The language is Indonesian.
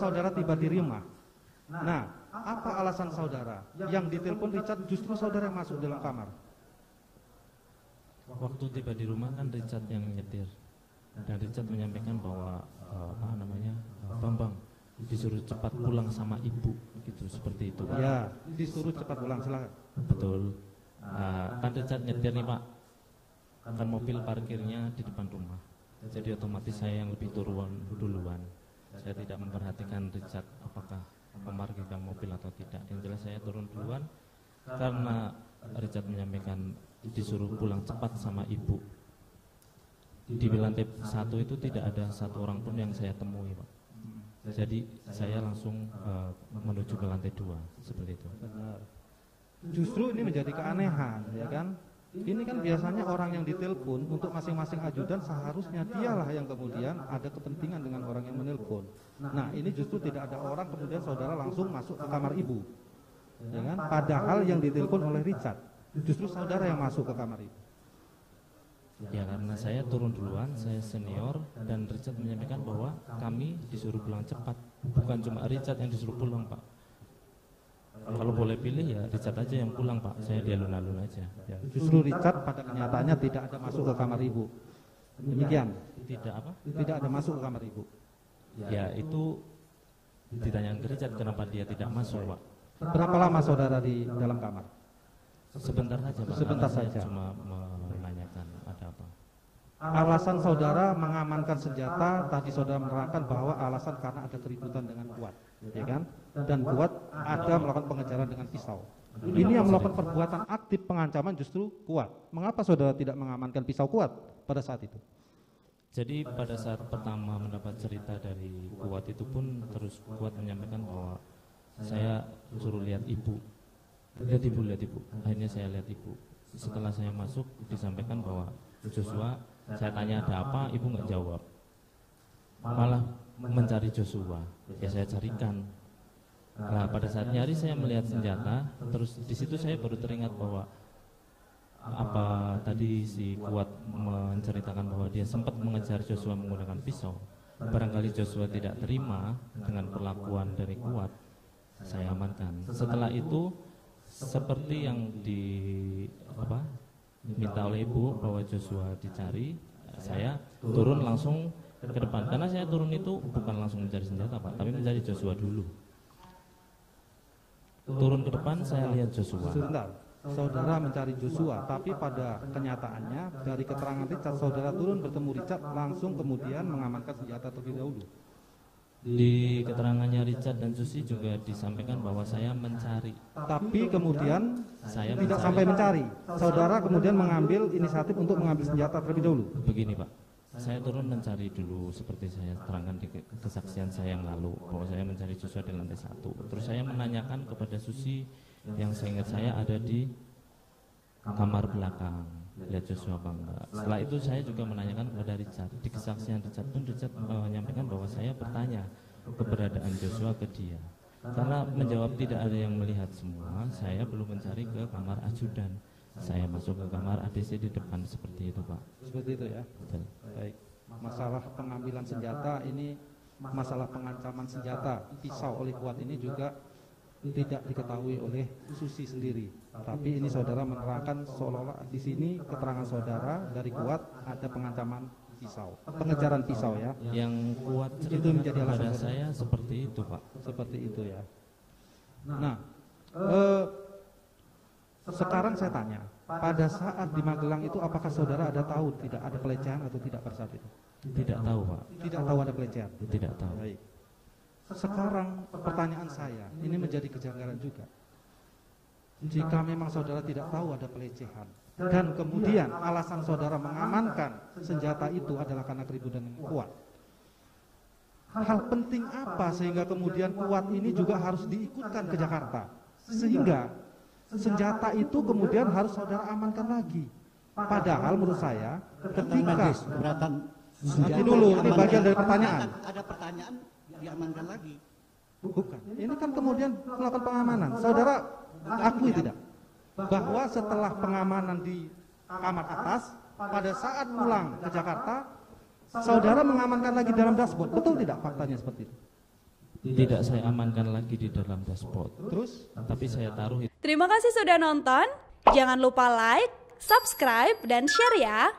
saudara tiba di rumah. Nah, apa alasan saudara? Yang ditelepon Richard justru saudara yang masuk dalam kamar. Waktu tiba di rumah kan Richard yang nyetir, dan Richard menyampaikan bahwa Bambang disuruh cepat pulang sama ibu, gitu, seperti itu Pak. Ya, disuruh cepat pulang, silakan. Betul. Kan Richard nyetir nih Pak, kan mobil parkirnya di depan rumah, jadi otomatis saya yang lebih turun duluan. Saya tidak memperhatikan Richard apakah memarkirkan mobil atau tidak. Yang jelas saya turun duluan karena Richard menyampaikan disuruh pulang cepat sama ibu. Di lantai 1 itu tidak ada satu orang pun yang saya temui Pak. Jadi saya langsung menuju ke lantai 2 seperti itu. Benar. Justru ini menjadi keanehan, ya kan? Ini kan biasanya orang yang ditelepon untuk masing-masing ajudan seharusnya dialah yang kemudian ada kepentingan dengan orang yang menelpon. Nah, ini justru tidak ada orang kemudian saudara langsung masuk ke kamar ibu, ya kan? Padahal yang ditelepon oleh Richard, justru saudara yang masuk ke kamar ibu. Ya karena saya turun duluan, saya senior, dan Richard menyampaikan bahwa kami disuruh pulang cepat. Bukan cuma Richard yang disuruh pulang Pak. Kalau boleh pilih ya Richard aja yang pulang Pak, saya di alun-alun aja. Ya, justru Richard pada kenyataannya tidak ada masuk ke kamar ibu. Demikian. Tidak apa? Tidak ada masuk ke kamar ibu. Ya itu ditanyakan ke Richard kenapa dia tidak masuk Pak. Berapa lama saudara di dalam kamar? Sebentar saja Pak. Sebentar Saya saja. cuma menanyakan ada apa. Alasan saudara mengamankan senjata tadi saudara menerangkan bahwa alasan karena ada keributan dengan Kuat, ya kan? Dan Kuat ada melakukan pengejaran dengan pisau. Ini yang melakukan perbuatan aktif pengancaman justru Kuat. Mengapa saudara tidak mengamankan pisau Kuat pada saat itu? Jadi pada saat pertama mendapat cerita dari Kuat itu pun terus Kuat menyampaikan bahwa saya suruh lihat ibu. Lihat ibu. Akhirnya saya lihat ibu. Setelah saya masuk disampaikan bahwa Joshua, saya tanya ada apa, ibu nggak jawab. Malah mencari Joshua. Ya saya carikan. Nah pada saat nyari saya melihat senjata. Terus di situ saya baru teringat bahwa apa tadi si Kuat menceritakan bahwa dia sempat mengejar Joshua menggunakan pisau. Barangkali Joshua tidak terima dengan perlakuan dari Kuat, saya amankan. Setelah itu seperti yang diminta oleh ibu bahwa Joshua dicari, saya turun langsung ke depan. Karena saya turun itu bukan langsung mencari senjata Pak, tapi mencari Joshua dulu. Turun ke depan saya lihat Joshua. Sebentar, saudara mencari Joshua, tapi pada kenyataannya dari keterangan Richard, saudara turun bertemu Richard langsung kemudian mengamankan senjata terlebih dahulu. Di keterangannya Richard dan Susi juga disampaikan bahwa saya mencari. Tapi kemudian Saya tidak sampai mencari. Saudara kemudian mengambil inisiatif untuk mengambil senjata terlebih dahulu. Begini Pak, saya turun mencari dulu seperti saya terangkan di kesaksian saya yang lalu bahwa saya mencari Joshua di lantai 1. Terus saya menanyakan kepada Susi yang seingat saya ada di kamar belakang, lihat Joshua apa enggak. Setelah itu saya juga menanyakan kepada Richard. Di kesaksian Richard pun Richard menyampaikan bahwa saya bertanya keberadaan Joshua ke dia. Karena menjawab tidak ada yang melihat semua, saya belum mencari ke kamar ajudan. Saya masuk ke kamar ADC di depan seperti itu Pak. Seperti itu ya. Betul. Baik. Masalah pengambilan senjata ini, masalah pengancaman senjata pisau oleh Kuat ini juga tidak diketahui oleh Susi sendiri. Tapi ini saudara menerangkan seolah-olah di sini keterangan saudara dari Kuat ada pengancaman pisau, pengejaran pisau ya. Yang Kuat Itu menjadi alasan pada saudara. saya seperti itu Pak. Seperti itu ya. Nah, sekarang saya tanya, pada saat di Magelang itu apakah saudara ada tahu tidak ada pelecehan atau tidak pada saat itu? Tidak tahu Pak. Tidak tahu ada pelecehan. Tidak tahu. Baik. Sekarang pertanyaan saya, ini menjadi kejanggalan juga. Jika memang saudara tidak tahu ada pelecehan dan kemudian alasan saudara mengamankan senjata itu adalah karena keributan yang Kuat, hal penting apa sehingga kemudian Kuat ini juga harus diikutkan ke Jakarta sehingga senjata itu kemudian harus saudara amankan lagi? Padahal menurut saya ketika nanti dulu, ini bagian dari pertanyaan. Ada pertanyaan diamankan lagi. Bukan. Ini kan kemudian melakukan pengamanan. Saudara akui tidak bahwa setelah pengamanan di kamar atas, pada saat pulang ke Jakarta, saudara mengamankan lagi dalam dashboard. Betul tidak faktanya seperti itu? Tidak saya amankan lagi di dalam dashboard. Terus Tapi saya taruh itu. Terima kasih sudah nonton. Jangan lupa like, subscribe, dan share ya.